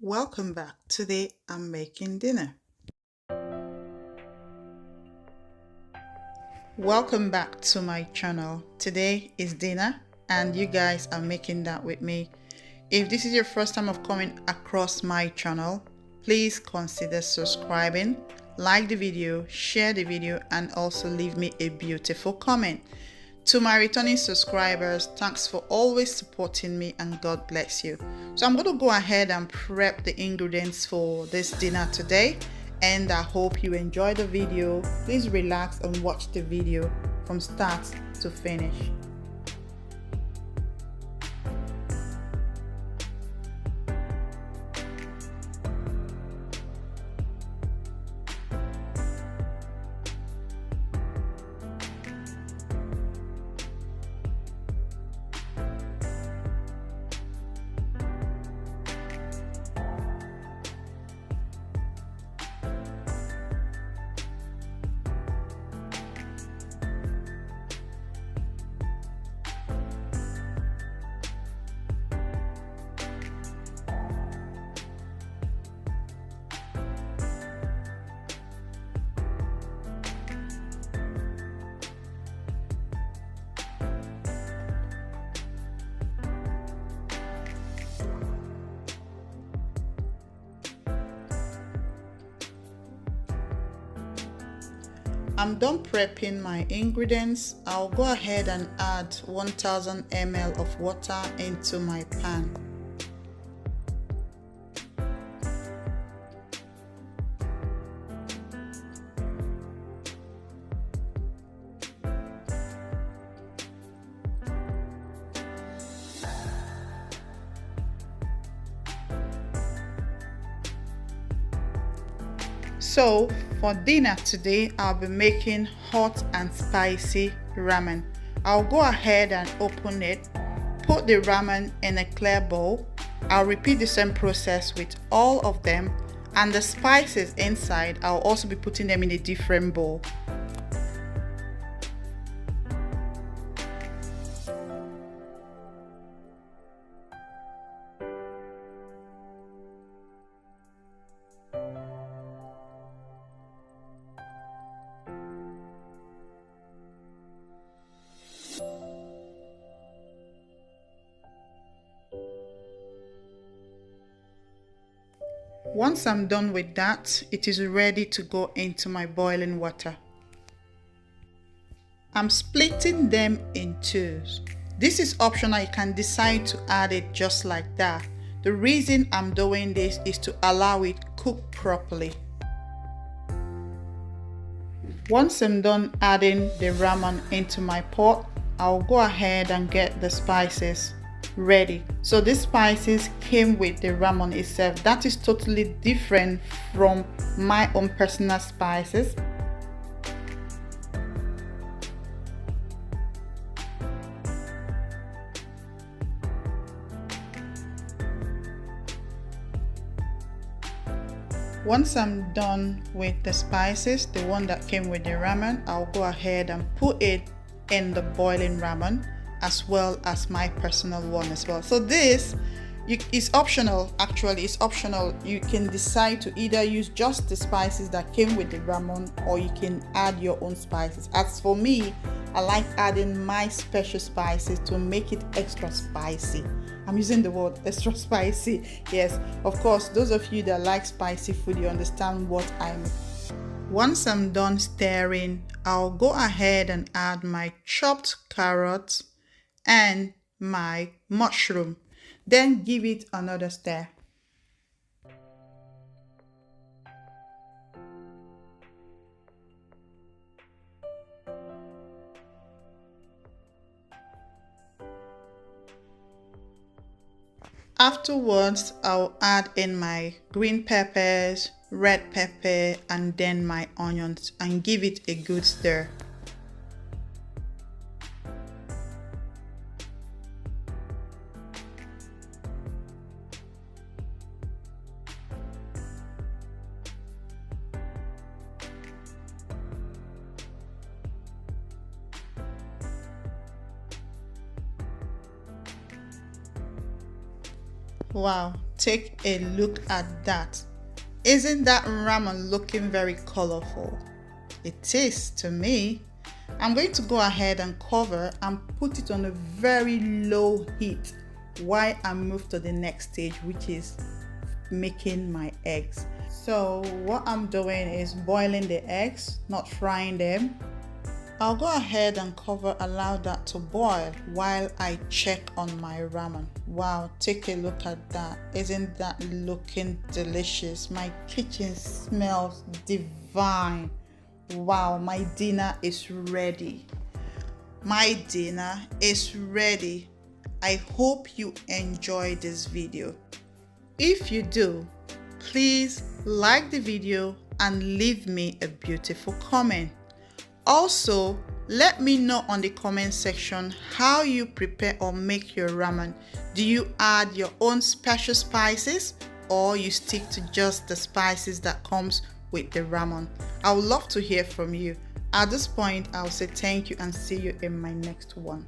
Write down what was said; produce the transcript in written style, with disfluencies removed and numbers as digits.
Welcome back. Today I'm making dinner. Welcome back to my channel. Today is dinner and you guys are making that with me. If this is your first time of coming across my channel, please consider subscribing, like the video, share the video, and also leave me a beautiful comment. To my returning subscribers, thanks for always supporting me and God bless you. So I'm going to go ahead and prep the ingredients for this dinner today, and I hope you enjoy the video. Please relax and watch the video from start to finish. I'm done prepping my ingredients. I'll go ahead and add 1000 ml of water into my pan. So for dinner today, I'll be making hot and spicy ramen. I'll go ahead and open it, put the ramen in a clear bowl. I'll repeat the same process with all of them, and the spices inside, I'll also be putting them in a different bowl. Once I'm done with that, it is ready to go into my boiling water. I'm splitting them in twos. This is optional, you can decide to add it just like that. The reason I'm doing this is to allow it cook properly. Once I'm done adding the ramen into my pot, I'll go ahead and get the spices ready. So these spices came with the ramen itself. That is totally different from my own personal spices. Once I'm done with the spices, the one that came with the ramen, I'll go ahead and put it in the boiling ramen, as well as my personal one as well. So this is optional. Actually, it's optional. You can decide to either use just the spices that came with the ramen, or you can add your own spices. As for me, I like adding my special spices to make it extra spicy. I'm using the word extra spicy. Yes, of course, those of you that like spicy food, you understand what I mean. Once I'm done stirring, I'll go ahead and add my chopped carrots and my mushroom. Then give it another stir. Afterwards, I'll add in my green peppers, red pepper, and then my onions and give it a good stir. Wow, take a look at that. Isn't that ramen looking very colorful? It is to me. I'm going to go ahead and cover and put it on a very low heat while I move to the next stage, which is making my eggs. So what I'm doing is boiling the eggs, not frying them. I'll go ahead and allow that to boil while I check on my ramen. Wow, take a look at that. Isn't that looking delicious? My kitchen smells divine. Wow, my dinner is ready. My dinner is ready. I hope you enjoy this video. If you do, please like the video and leave me a beautiful comment. Also, let me know on the comment section how you prepare or make your ramen. Do you add your own special spices or you stick to just the spices that comes with the ramen? I would love to hear from you. At this point, I'll say thank you and see you in my next one.